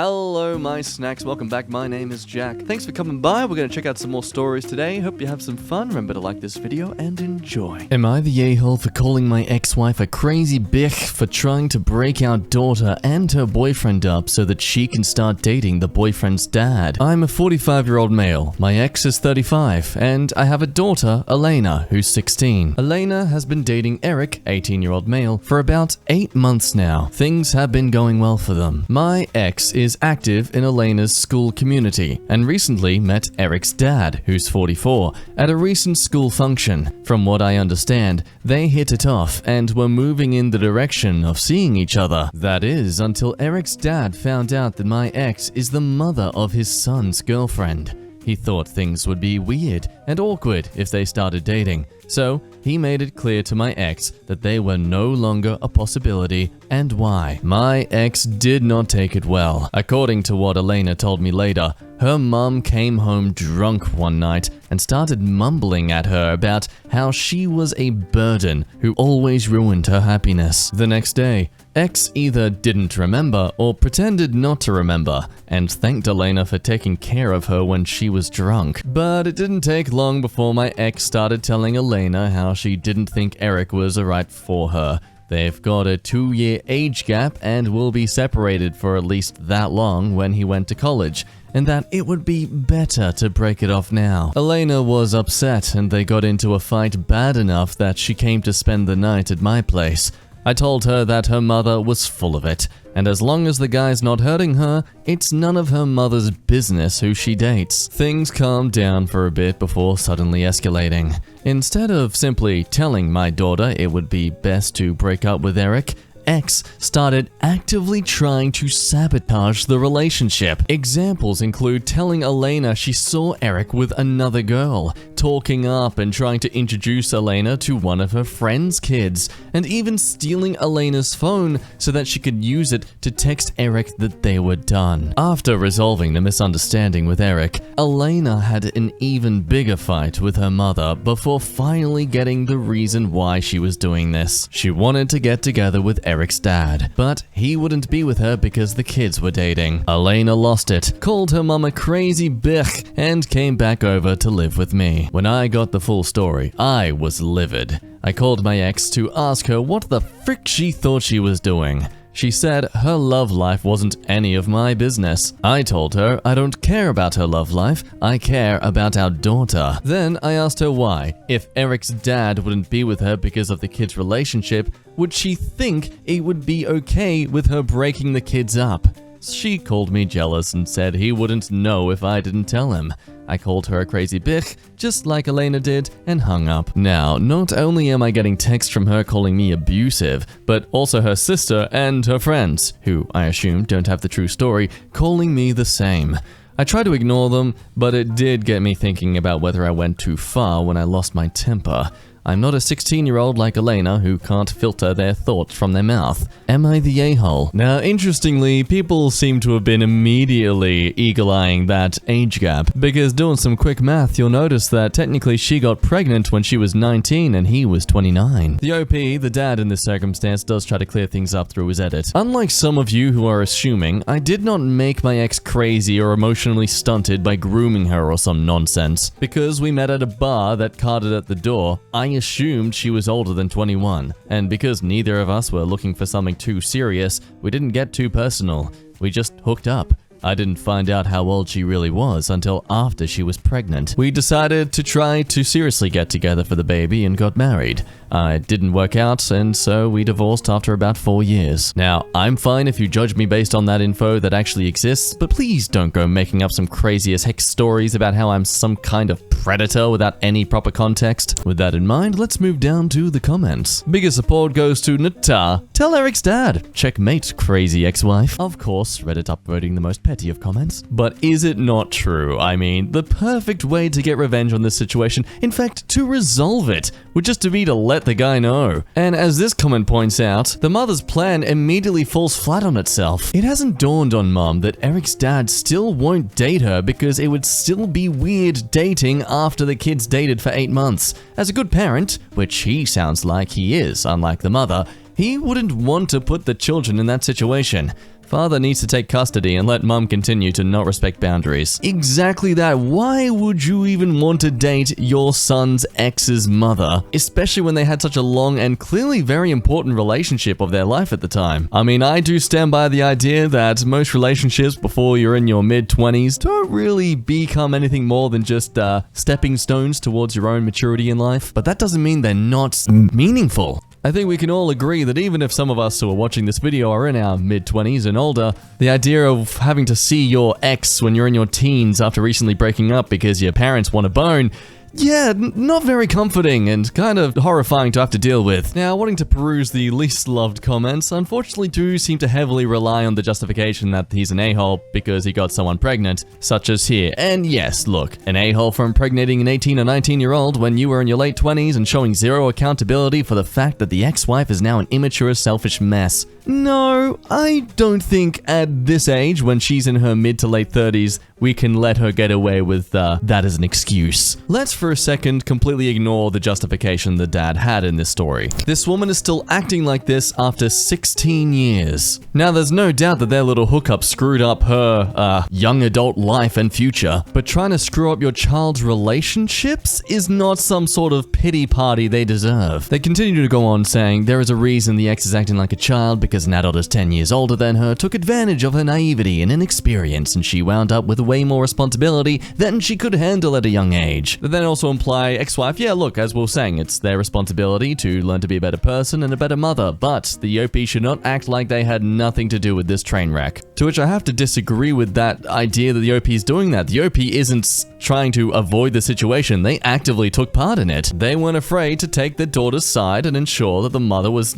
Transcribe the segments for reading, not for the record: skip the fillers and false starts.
Hello my snacks, welcome back, my name is Jack. Thanks for coming by, we're gonna check out some more stories today. Hope you have some fun, remember to like this video and enjoy. Am I the a-hole for calling my ex-wife a crazy bitch for trying to break our daughter and her boyfriend up so that she can start dating the boyfriend's dad? I'm a 45-year-old male, my ex is 35, and I have a daughter, Elena, who's 16. Elena has been dating Eric, 18-year-old male, for about 8 months now. Things have been going well for them. My ex is active in Elena's school community and recently met Eric's dad, who's 44, at a recent school function. From what I understand, they hit it off and were moving in the direction of seeing each other. That is, until Eric's dad found out that my ex is the mother of his son's girlfriend. He thought things would be weird and awkward if they started dating, so he made it clear to my ex that they were no longer a possibility and why. My ex did not take it well. According to what Elena told me later, her mum came home drunk one night and started mumbling at her about how she was a burden who always ruined her happiness. The next day, ex either didn't remember or pretended not to remember and thanked Elena for taking care of her when she was drunk. But it didn't take long before my ex started telling Elena how she didn't think Eric was right for her. They've got a 2-year age gap and will be separated for at least that long when he went to college, and that it would be better to break it off now. Elena was upset and they got into a fight bad enough that she came to spend the night at my place. I told her that her mother was full of it, and as long as the guy's not hurting her, it's none of her mother's business who she dates. Things calmed down for a bit before suddenly escalating. Instead of simply telling my daughter it would be best to break up with Eric, ex started actively trying to sabotage the relationship. Examples include telling Elena she saw Eric with another girl, talking up and trying to introduce Elena to one of her friend's kids, and even stealing Elena's phone so that she could use it to text Eric that they were done. After resolving the misunderstanding with Eric, Elena had an even bigger fight with her mother before finally getting the reason why she was doing this. She wanted to get together with Eric's dad, but he wouldn't be with her because the kids were dating. Elena lost it, called her mom a crazy bitch, and came back over to live with me. When I got the full story, I was livid. I called my ex to ask her what the frick she thought she was doing. She said her love life wasn't any of my business. I told her I don't care about her love life, I care about our daughter. Then I asked her why. If Eric's dad wouldn't be with her because of the kids' relationship, would she think it would be okay with her breaking the kids up? She called me jealous and said he wouldn't know if I didn't tell him. I called her a crazy bitch, just like Elena did, and hung up. Now, not only am I getting texts from her calling me abusive, but also her sister and her friends, who I assume don't have the true story, calling me the same. I try to ignore them, but it did get me thinking about whether I went too far when I lost my temper. I'm not a 16-year-old like Elena who can't filter their thoughts from their mouth. Am I the a-hole? Now, interestingly, people seem to have been immediately eagle-eyeing that age gap, because doing some quick math, you'll notice that technically she got pregnant when she was 19 and he was 29. The OP, the dad in this circumstance, does try to clear things up through his edit. Unlike some of you who are assuming, I did not make my ex crazy or emotionally stunted by grooming her or some nonsense. Because we met at a bar that carded at the door, I assumed she was older than 21, and because neither of us were looking for something too serious, we didn't get too personal. We just hooked up. I didn't find out how old she really was until after she was pregnant. We decided to try to seriously get together for the baby and got married. It didn't work out, and so we divorced after about 4 years. Now, I'm fine if you judge me based on that info that actually exists, but please don't go making up some crazy as heck stories about how I'm some kind of predator without any proper context. With that in mind, let's move down to the comments. Biggest support goes to Nata. Tell Eric's dad. Checkmate, crazy ex-wife. Of course, Reddit upvoting the most petty of comments. But is it not true? I mean, the perfect way to get revenge on this situation, in fact, to resolve it, would just to be to let the guy know. And as this comment points out, the mother's plan immediately falls flat on itself. It hasn't dawned on mom that Eric's dad still won't date her because it would still be weird dating after the kids dated for 8 months. As a good parent, which he sounds like he is, unlike the mother, he wouldn't want to put the children in that situation. Father needs to take custody and let mum continue to not respect boundaries. Exactly that. Why would you even want to date your son's ex's mother? Especially when they had such a long and clearly very important relationship of their life at the time. I mean, I do stand by the idea that most relationships before you're in your mid-20s don't really become anything more than just stepping stones towards your own maturity in life. But that doesn't mean they're not meaningful. I think we can all agree that even if some of us who are watching this video are in our mid-20s and older, the idea of having to see your ex when you're in your teens after recently breaking up because your parents want a bone, yeah, not very comforting and kind of horrifying to have to deal with. Now, wanting to peruse the least loved comments, unfortunately do seem to heavily rely on the justification that he's an a-hole because he got someone pregnant, such as here. And yes, look, an a-hole for impregnating an 18 or 19-year-old when you were in your late 20s and showing zero accountability for the fact that the ex-wife is now an immature, selfish mess. No, I don't think at this age, when she's in her mid to late 30s, we can let her get away with that as an excuse. Let's for a second completely ignore the justification the dad had in this story. This woman is still acting like this after 16 years. Now, there's no doubt that their little hookup screwed up her young adult life and future, but trying to screw up your child's relationships is not some sort of pity party they deserve. They continue to go on saying there is a reason the ex is acting like a child because an adult is 10 years older than her, took advantage of her naivety and inexperience, and she wound up with way more responsibility than she could handle at a young age. They then also imply ex-wife, yeah, look, as we were saying, it's their responsibility to learn to be a better person and a better mother, but the OP should not act like they had nothing to do with this train wreck. To which I have to disagree with that idea that the OP is doing that. The OP isn't trying to avoid the situation. They actively took part in it. They weren't afraid to take their daughter's side and ensure that the mother was,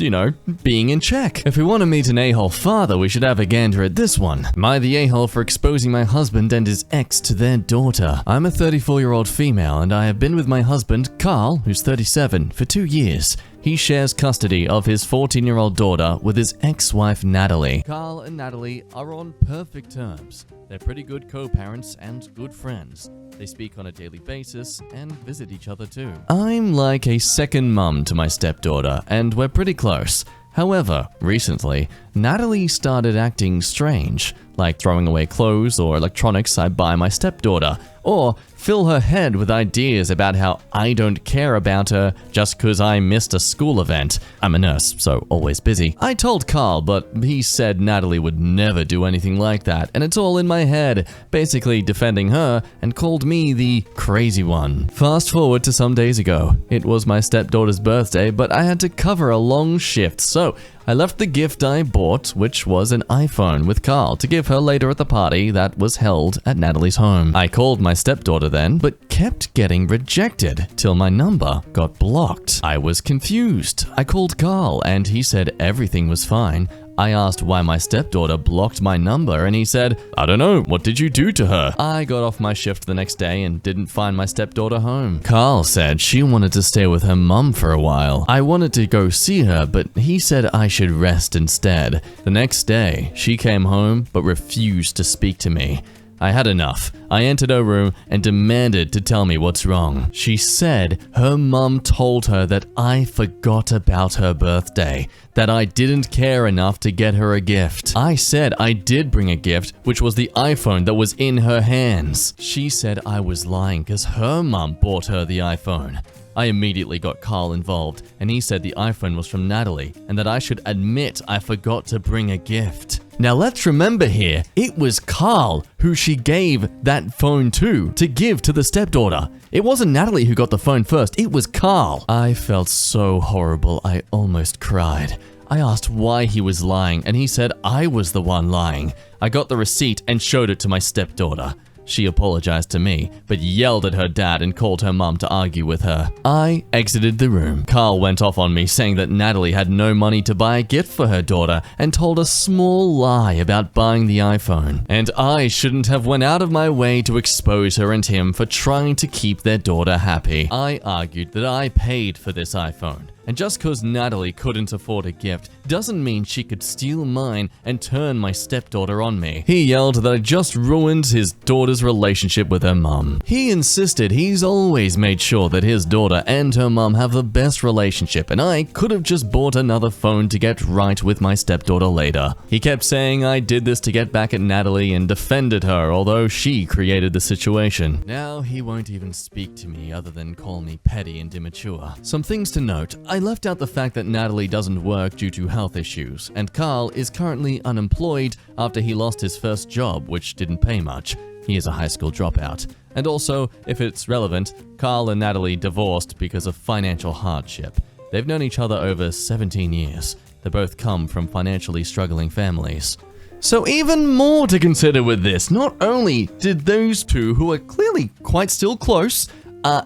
being in check. If we want to meet an a-hole father, we should have a gander at this one. Am I the a-hole for exposing my husband and his ex to their daughter? I'm a 34-year-old female and I have been with my husband, Carl, who's 37, for 2 years. He shares custody of his 14-year-old daughter with his ex-wife, Natalie. Carl and Natalie are on perfect terms. They're pretty good co-parents and good friends. They speak on a daily basis and visit each other too. I'm like a second mum to my stepdaughter, and we're pretty close. However, recently, Natalie started acting strange, like throwing away clothes or electronics I buy my stepdaughter, or fill her head with ideas about how I don't care about her just cause I missed a school event. I'm a nurse, so always busy. I told Carl, but he said Natalie would never do anything like that, and it's all in my head, basically defending her, and called me the crazy one. Fast forward to some days ago. It was my stepdaughter's birthday, but I had to cover a long shift, so I left the gift I bought, which was an iPhone, with Carl to give her later at the party that was held at Natalie's home. I called my stepdaughter then, but kept getting rejected till my number got blocked. I was confused. I called Carl and he said everything was fine. I asked why my stepdaughter blocked my number and he said, I don't know, what did you do to her? I got off my shift the next day and didn't find my stepdaughter home. Carl said she wanted to stay with her mum for a while. I wanted to go see her, but he said I should rest instead. The next day, she came home but refused to speak to me. I had enough. I entered her room and demanded to tell me what's wrong. She said her mum told her that I forgot about her birthday, that I didn't care enough to get her a gift. I said I did bring a gift, which was the iPhone that was in her hands. She said I was lying because her mum bought her the iPhone. I immediately got Carl involved, and he said the iPhone was from Natalie, and that I should admit I forgot to bring a gift. Now let's remember here, it was Carl who she gave that phone to give to the stepdaughter. It wasn't Natalie who got the phone first, it was Carl. I felt so horrible, I almost cried. I asked why he was lying, and he said I was the one lying. I got the receipt and showed it to my stepdaughter. She apologized to me, but yelled at her dad and called her mum to argue with her. I exited the room. Carl went off on me, saying that Natalie had no money to buy a gift for her daughter and told a small lie about buying the iPhone. And I shouldn't have went out of my way to expose her and him for trying to keep their daughter happy. I argued that I paid for this iPhone. And just cause Natalie couldn't afford a gift doesn't mean she could steal mine and turn my stepdaughter on me. He yelled that I just ruined his daughter's relationship with her mum. He insisted he's always made sure that his daughter and her mum have the best relationship, and I could have just bought another phone to get right with my stepdaughter later. He kept saying I did this to get back at Natalie and defended her, although she created the situation. Now he won't even speak to me other than call me petty and immature. Some things to note: I left out the fact that Natalie doesn't work due to health issues, and Carl is currently unemployed after he lost his first job, which didn't pay much. He is a high school dropout. And also, if it's relevant, Carl and Natalie divorced because of financial hardship. They've known each other over 17 years. They both come from financially struggling families. So even more to consider with this. Not only did those two, who are clearly quite still close,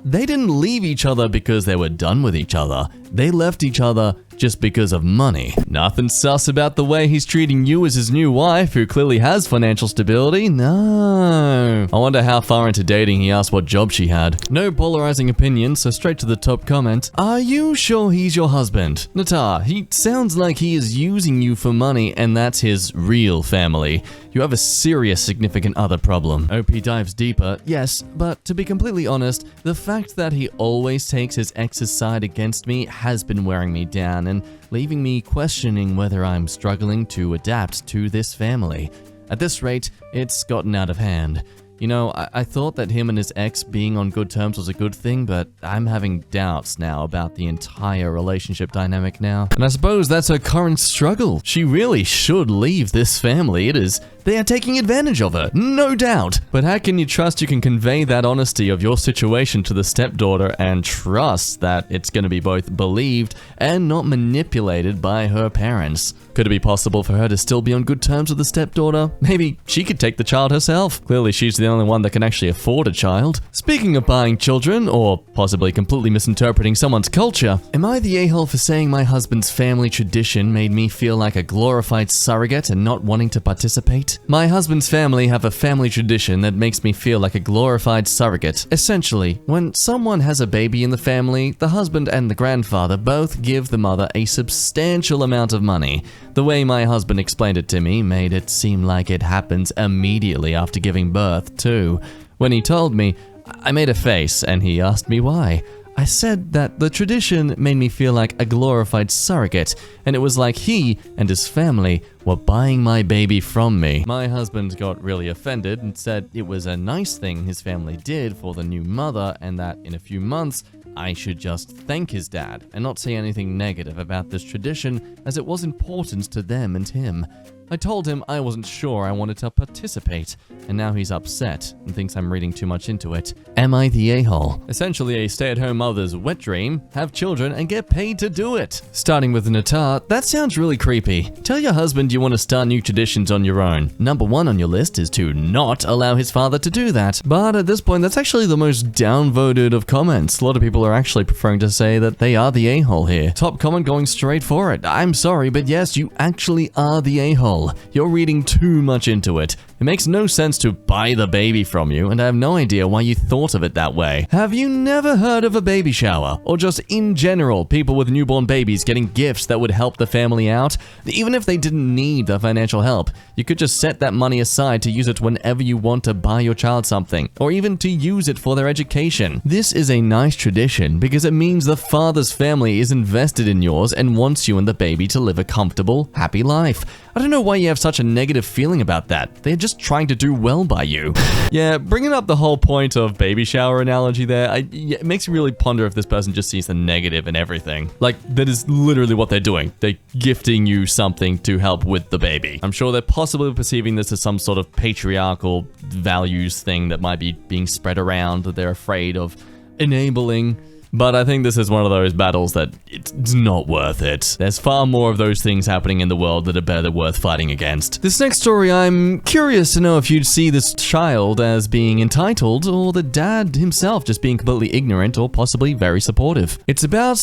they didn't leave each other because they were done with each other. They left each other just because of money. Nothing sus about the way he's treating you as his new wife, who clearly has financial stability. No. I wonder how far into dating he asked what job she had. No polarizing opinions, so straight to the top comment. Are you sure he's your husband? Natar, he sounds like he is using you for money and that's his real family. You have a serious significant other problem. OP dives deeper. Yes, but to be completely honest, the fact that he always takes his ex's side against me has been wearing me down and leaving me questioning whether I'm struggling to adapt to this family. At this rate, it's gotten out of hand. You know, I thought that him and his ex being on good terms was a good thing, but I'm having doubts now about the entire relationship dynamic now. And I suppose that's her current struggle. She really should leave this family. They are taking advantage of her, no doubt. But how can you trust you can convey that honesty of your situation to the stepdaughter and trust that it's going to be both believed and not manipulated by her parents? Could it be possible for her to still be on good terms with the stepdaughter? Maybe she could take the child herself. Clearly she's the only one that can actually afford a child. Speaking of buying children, or possibly completely misinterpreting someone's culture, am I the a-hole for saying my husband's family tradition made me feel like a glorified surrogate and not wanting to participate? My husband's family have a family tradition that makes me feel like a glorified surrogate. Essentially, when someone has a baby in the family, the husband and the grandfather both give the mother a substantial amount of money. The way my husband explained it to me made it seem like it happens immediately after giving birth, too. When he told me, I made a face and he asked me why. I said that the tradition made me feel like a glorified surrogate, and it was like he and his family were buying my baby from me. My husband got really offended and said it was a nice thing his family did for the new mother, and that in a few months, I should just thank his dad and not say anything negative about this tradition, as it was important to them and him. I told him I wasn't sure I wanted to participate, and now he's upset and thinks I'm reading too much into it. Am I the a-hole? Essentially a stay-at-home mother's wet dream, have children and get paid to do it. Starting with Natar, that sounds really creepy. Tell your husband you want to start new traditions on your own. Number 1 on your list is to not allow his father to do that. But at this point, that's actually the most downvoted of comments. A lot of people are actually preferring to say that they are the a-hole here. Top comment going straight for it. I'm sorry, but yes, you actually are the a-hole. You're reading too much into it. It makes no sense to buy the baby from you, and I have no idea why you thought of it that way. Have you never heard of a baby shower? Or just in general, people with newborn babies getting gifts that would help the family out? Even if they didn't need the financial help, you could just set that money aside to use it whenever you want to buy your child something, or even to use it for their education. This is a nice tradition because it means the father's family is invested in yours and wants you and the baby to live a comfortable, happy life. I don't know why you have such a negative feeling about that. They're just trying to do well by you. Yeah, bringing up the whole point of baby shower analogy there, it makes me really ponder if this person just sees the negative in everything. Like, that is literally what they're doing. They're gifting you something to help with the baby. I'm sure they're possibly perceiving this as some sort of patriarchal values thing that might be being spread around, that they're afraid of enabling. But I think this is one of those battles that it's not worth it. There's far more of those things happening in the world that are better worth fighting against. This next story, I'm curious to know if you'd see this child as being entitled, or the dad himself just being completely ignorant or possibly very supportive. It's about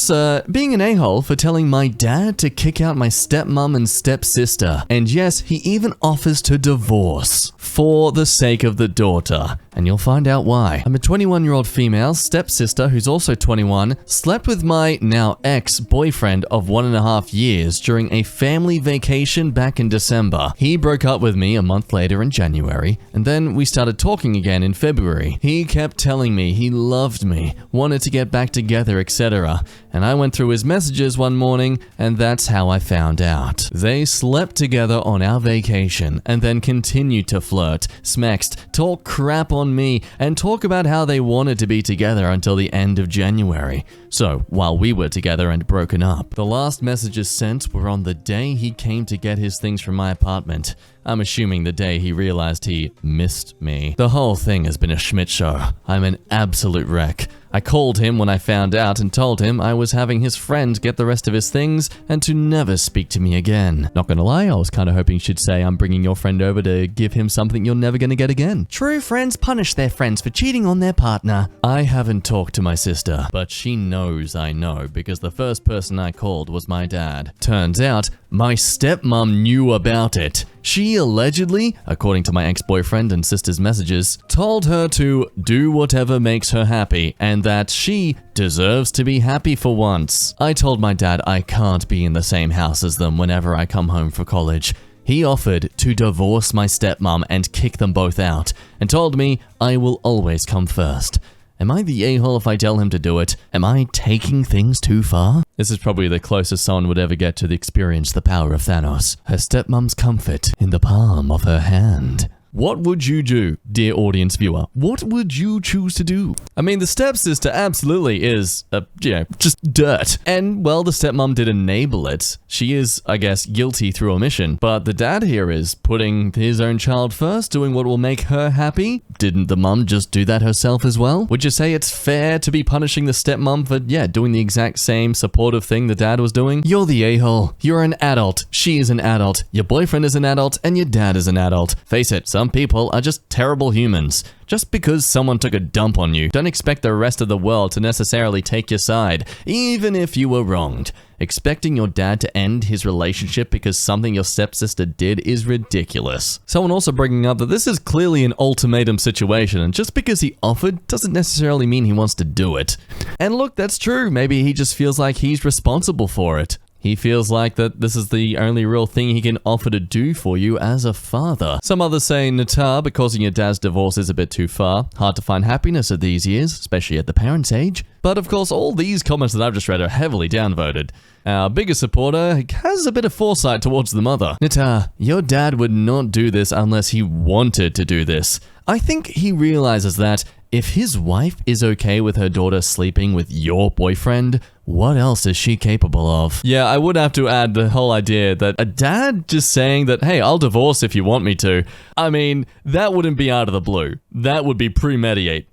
being an a-hole for telling my dad to kick out my stepmom and stepsister. And yes, he even offers to divorce for the sake of the daughter. and you'll find out why. I'm a 21-year-old female stepsister who's also 21, slept with my now ex-boyfriend of 1.5 years during a family vacation back in December. He broke up with me a month later in January, and then we started talking again in February. He kept telling me he loved me, wanted to get back together, etc. And I went through his messages one morning, and that's how I found out. They slept together on our vacation, and then continued to flirt, smext, talk crap on me, and talk about how they wanted to be together until the end of January. So, while we were together and broken up, the last messages sent were on the day he came to get his things from my apartment. I'm assuming the day he realized he missed me. The whole thing has been a Schmidt show. I'm an absolute wreck. I called him when I found out and told him I was having his friend get the rest of his things and to never speak to me again. Not gonna lie, I was kind of hoping she'd say I'm bringing your friend over to give him something you're never gonna get again. True friends punish their friends for cheating on their partner. I haven't talked to my sister, but she knows I know because the first person I called was my dad. Turns out, my stepmom knew about it. She allegedly, according to my ex-boyfriend and sister's messages, told her to do whatever makes her happy and that she deserves to be happy for once. I told my dad I can't be in the same house as them whenever I come home for college. He offered to divorce my stepmom and kick them both out, and told me I will always come first. Am I the a-hole if I tell him to do it? Am I taking things too far? This is probably the closest someone would ever get to experience the power of Thanos. Her stepmom's comfort in the palm of her hand. What would you do, dear audience viewer? What would you choose to do? I mean, the stepsister absolutely is, just dirt. And, well, the stepmom did enable it. She is, I guess, guilty through omission. But the dad here is putting his own child first, doing what will make her happy. Didn't the mum just do that herself as well? Would you say it's fair to be punishing the stepmom for, doing the exact same supportive thing the dad was doing? You're the a-hole. You're an adult. She is an adult. Your boyfriend is an adult, and your dad is an adult. Face it, some people are just terrible humans. Just because someone took a dump on you, don't expect the rest of the world to necessarily take your side, even if you were wronged. Expecting your dad to end his relationship because something your stepsister did is ridiculous. Someone also bringing up that this is clearly an ultimatum situation, and just because he offered doesn't necessarily mean he wants to do it. And look, that's true. Maybe he just feels like he's responsible for it. He feels like that this is the only real thing he can offer to do for you as a father. Some others say, Natar, but causing your dad's divorce is a bit too far. Hard to find happiness at these years, especially at the parents' age. But of course, all these comments that I've just read are heavily downvoted. Our biggest supporter has a bit of foresight towards the mother. Natar, your dad would not do this unless he wanted to do this. I think he realizes that if his wife is okay with her daughter sleeping with your boyfriend, what else is she capable of? Yeah, I would have to add the whole idea that a dad just saying that, hey, I'll divorce if you want me to. I mean, that wouldn't be out of the blue. That would be premeditated.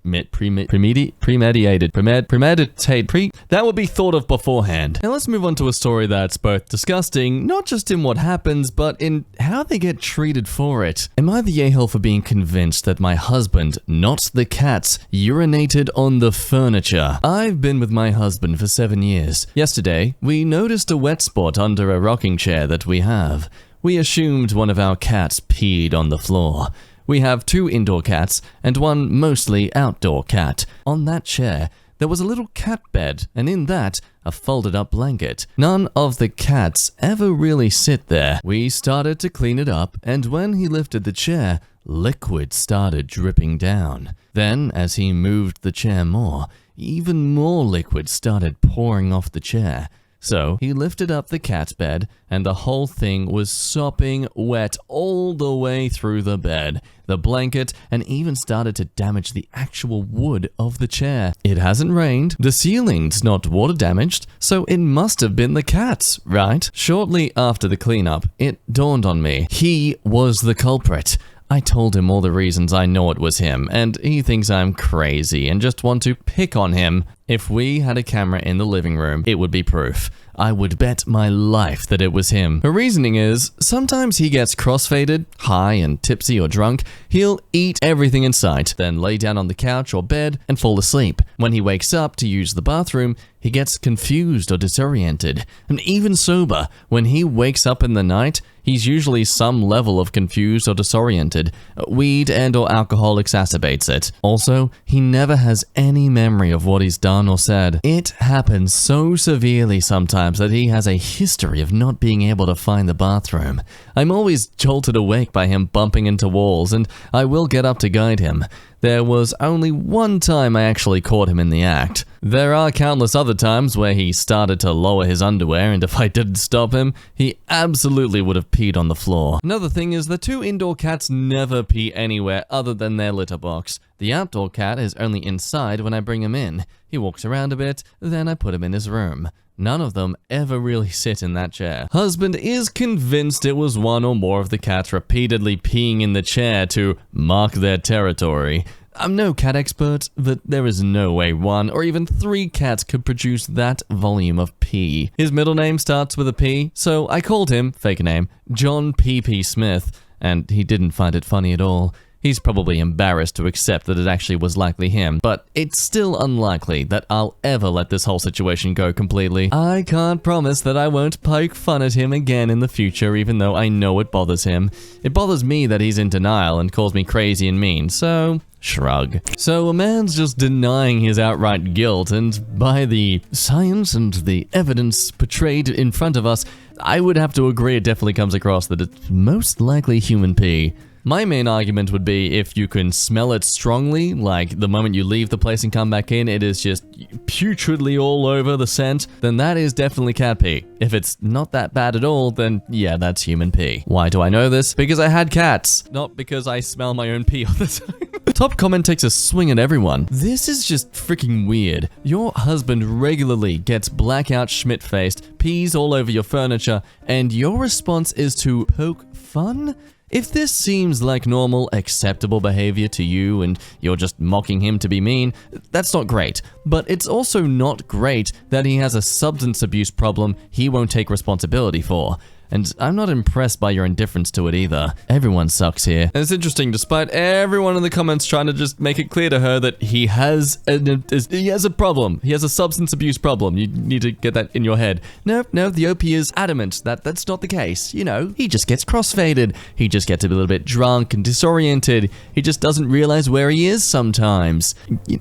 That would be thought of beforehand. Now let's move on to a story that's both disgusting, not just in what happens, but in how they get treated for it. Am I the a-hole for being convinced that my husband, not the cats, urinated on the furniture? I've been with my husband for 7 years. Yesterday, we noticed a wet spot under a rocking chair that we have. We assumed one of our cats peed on the floor. We have 2 indoor cats and 1 mostly outdoor cat. On that chair, there was a little cat bed, and in that, a folded up blanket. None of the cats ever really sit there. We started to clean it up, and when he lifted the chair, liquid started dripping down. Then, as he moved the chair more, even more liquid started pouring off the chair. So he lifted up the cat's bed, and the whole thing was sopping wet all the way through the bed, the blanket, and even started to damage the actual wood of the chair. It hasn't rained, the ceiling's not water damaged, so it must have been the cat's, right? Shortly after the cleanup, it dawned on me. He was the culprit. I told him all the reasons I know it was him, and he thinks I'm crazy and just want to pick on him. If we had a camera in the living room, it would be proof. I would bet my life that it was him. Her reasoning is, sometimes he gets crossfaded, high and tipsy or drunk, he'll eat everything in sight, then lay down on the couch or bed and fall asleep. When he wakes up to use the bathroom, he gets confused or disoriented. And even sober, when he wakes up in the night, he's usually some level of confused or disoriented. Weed and or alcohol exacerbates it. Also, he never has any memory of what he's done or said. It happens so severely sometimes that he has a history of not being able to find the bathroom. I'm always jolted awake by him bumping into walls, and I will get up to guide him. There was only one time I actually caught him in the act. There are countless other times where he started to lower his underwear, and if I didn't stop him, he absolutely would have peed on the floor. Another thing is the two indoor cats never pee anywhere other than their litter box. The outdoor cat is only inside when I bring him in. He walks around a bit, then I put him in his room. None of them ever really sit in that chair. Husband is convinced it was one or more of the cats repeatedly peeing in the chair to mark their territory. I'm no cat expert, but there is no way 1 or even 3 cats could produce that volume of pee. His middle name starts with a P, so I called him, fake name, John P.P. Smith, and he didn't find it funny at all. He's probably embarrassed to accept that it actually was likely him, but it's still unlikely that I'll ever let this whole situation go completely. I can't promise that I won't poke fun at him again in the future, even though I know it bothers him. It bothers me that he's in denial and calls me crazy and mean, so shrug. So a man's just denying his outright guilt, and by the science and the evidence portrayed in front of us, I would have to agree it definitely comes across that it's most likely human pee. My main argument would be if you can smell it strongly, like the moment you leave the place and come back in, it is just putridly all over the scent, then that is definitely cat pee. If it's not that bad at all, then yeah, that's human pee. Why do I know this? Because I had cats, not because I smell my own pee all the time. Top comment takes a swing at everyone. This is just freaking weird. Your husband regularly gets blackout Schmidt-faced, pees all over your furniture, and your response is to poke fun? If this seems like normal, acceptable behavior to you and you're just mocking him to be mean, that's not great. But it's also not great that he has a substance abuse problem he won't take responsibility for. And I'm not impressed by your indifference to it either. Everyone sucks here. And it's interesting, despite everyone in the comments trying to just make it clear to her that he has a problem. He has a substance abuse problem. You need to get that in your head. No, the OP is adamant that that's not the case. You know, he just gets crossfaded. He just gets a little bit drunk and disoriented. He just doesn't realize where he is sometimes.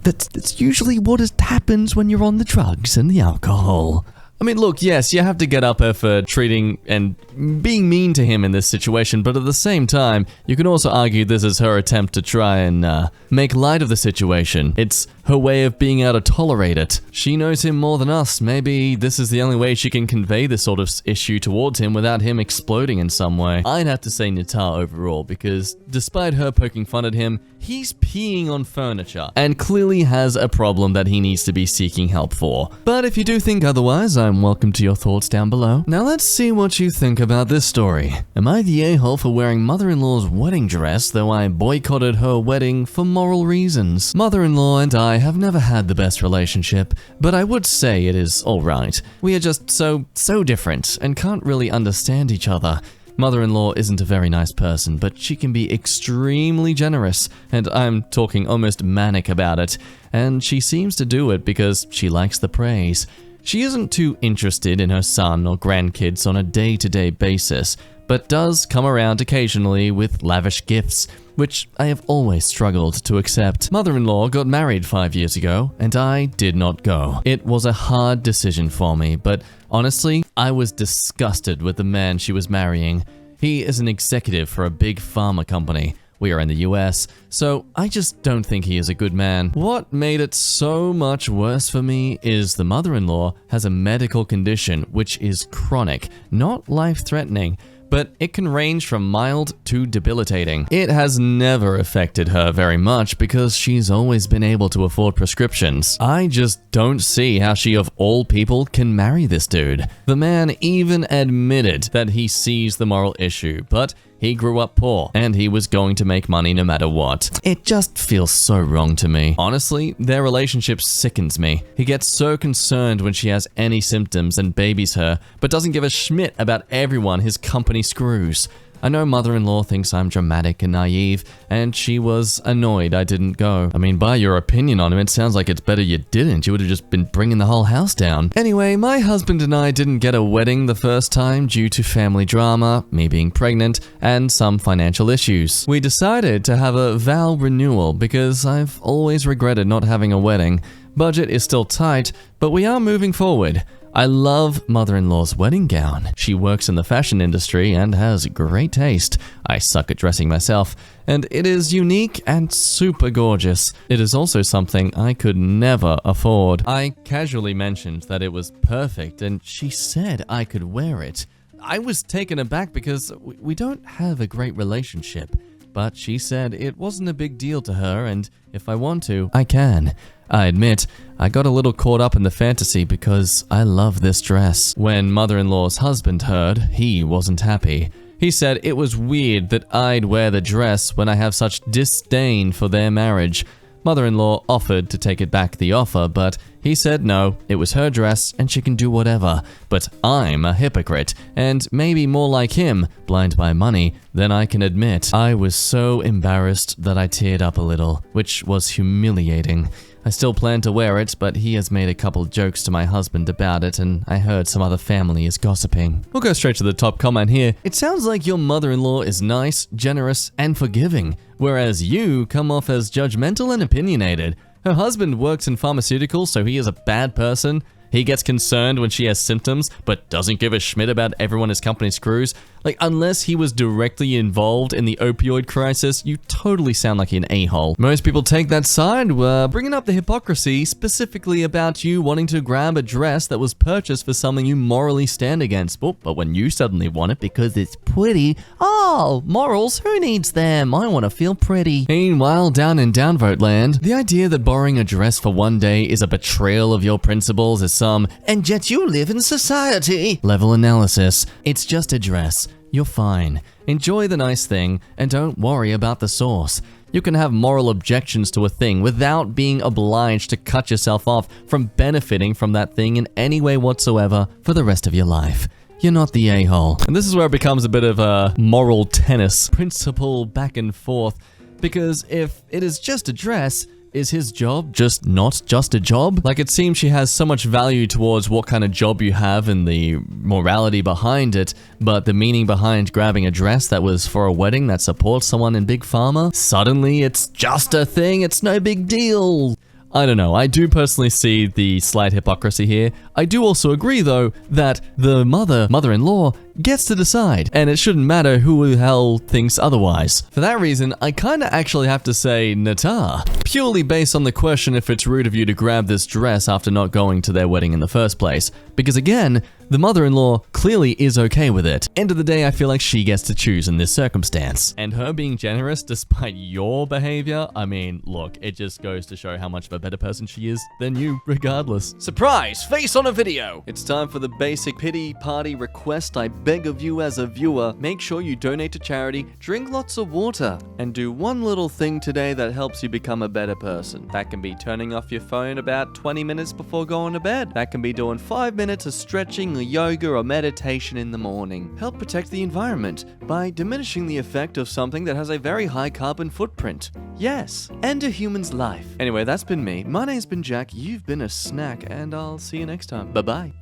That's usually what happens when you're on the drugs and the alcohol. I mean, look, yes, you have to get up her for treating and being mean to him in this situation, but at the same time, you can also argue this is her attempt to try and make light of the situation. It's her way of being able to tolerate it. She knows him more than us. Maybe this is the only way she can convey this sort of issue towards him without him exploding in some way. I'd have to say Nita overall, because despite her poking fun at him, he's peeing on furniture and clearly has a problem that he needs to be seeking help for. But if you do think otherwise, I'm welcome to your thoughts down below. Now let's see what you think about this story. Am I the a-hole for wearing mother-in-law's wedding dress, though I boycotted her wedding for moral reasons? Mother-in-law and I have never had the best relationship, but I would say it is alright. We are just so different and can't really understand each other. Mother-in-law isn't a very nice person, but she can be extremely generous, and I'm talking almost manic about it, and she seems to do it because she likes the praise. She isn't too interested in her son or grandkids on a day-to-day basis, but does come around occasionally with lavish gifts, which I have always struggled to accept. Mother-in-law got married 5 years ago, and I did not go. It was a hard decision for me, but honestly, I was disgusted with the man she was marrying. He is an executive for a big pharma company. We are in the US, so I just don't think he is a good man. What made it so much worse for me is the mother-in-law has a medical condition which is chronic, not life-threatening, but it can range from mild to debilitating. It has never affected her very much because she's always been able to afford prescriptions. I just don't see how she of all people can marry this dude. The man even admitted that he sees the moral issue, but He grew up poor, and he was going to make money no matter what. It just feels so wrong to me. Honestly, their relationship sickens me. He gets so concerned when she has any symptoms and babies her, but doesn't give a schmidt about everyone his company screws. I know mother-in-law thinks I'm dramatic and naive, and she was annoyed I didn't go. I mean, by your opinion on him, it sounds like it's better you didn't. You would have just been bringing the whole house down. Anyway, my husband and I didn't get a wedding the first time due to family drama, me being pregnant, and some financial issues. We decided to have a vow renewal because I've always regretted not having a wedding. Budget is still tight, but we are moving forward. I love mother-in-law's wedding gown. She works in the fashion industry and has great taste. I suck at dressing myself, and it is unique and super gorgeous. It is also something I could never afford. I casually mentioned that it was perfect, and she said I could wear it. I was taken aback because we don't have a great relationship, but she said it wasn't a big deal to her, and if I want to, I can. I admit, I got a little caught up in the fantasy because I love this dress. When mother-in-law's husband heard, he wasn't happy. He said it was weird that I'd wear the dress when I have such disdain for their marriage. Mother-in-law offered to take it back the offer, but he said no, it was her dress and she can do whatever. But I'm a hypocrite, and maybe more like him, blind by money, than I can admit. I was so embarrassed that I teared up a little, which was humiliating. I still plan to wear it, but he has made a couple jokes to my husband about it, and I heard some other family is gossiping. We'll go straight to the top comment here. It sounds like your mother-in-law is nice, generous, and forgiving, whereas you come off as judgmental and opinionated. Her husband works in pharmaceuticals, so he is a bad person. He gets concerned when she has symptoms, but doesn't give a schmidt about everyone his company screws. Like, unless he was directly involved in the opioid crisis, you totally sound like an a-hole. Most people take that side, bringing up the hypocrisy specifically about you wanting to grab a dress that was purchased for something you morally stand against. But when you suddenly want it because it's pretty, oh, morals, who needs them? I want to feel pretty. Meanwhile, down in downvote land, the idea that borrowing a dress for one day is a betrayal of your principles is some, and yet you live in society level analysis. It's just a dress. You're fine. Enjoy the nice thing, and don't worry about the source. You can have moral objections to a thing without being obliged to cut yourself off from benefiting from that thing in any way whatsoever for the rest of your life. You're not the a-hole. And this is where it becomes a bit of a moral tennis, principle back and forth, because if it is just a dress, is his job just not just a job? Like, it seems she has so much value towards what kind of job you have and the morality behind it, but the meaning behind grabbing a dress that was for a wedding that supports someone in Big Pharma, suddenly it's just a thing, it's no big deal. I don't know, I do personally see the slight hypocrisy here. I do also agree, though, that the mother-in-law gets to decide, and it shouldn't matter who the hell thinks otherwise. For that reason, I kinda actually have to say Nata, purely based on the question if it's rude of you to grab this dress after not going to their wedding in the first place. Because again, the mother-in-law clearly is okay with it. End of the day, I feel like she gets to choose in this circumstance. And her being generous despite your behavior, I mean, look, it just goes to show how much of a better person she is than you, regardless. Surprise! Face on a video! It's time for the basic pity party request. I beg of you as a viewer, make sure you donate to charity, drink lots of water, and do one little thing today that helps you become a better person. That can be turning off your phone about 20 minutes before going to bed. That can be doing 5 minutes of stretching or yoga or meditation in the morning. Help protect the environment by diminishing the effect of something that has a very high carbon footprint. Yes, end a human's life. Anyway, that's been me. My name's been Jack, you've been a snack, and I'll see you next time. Bye-bye.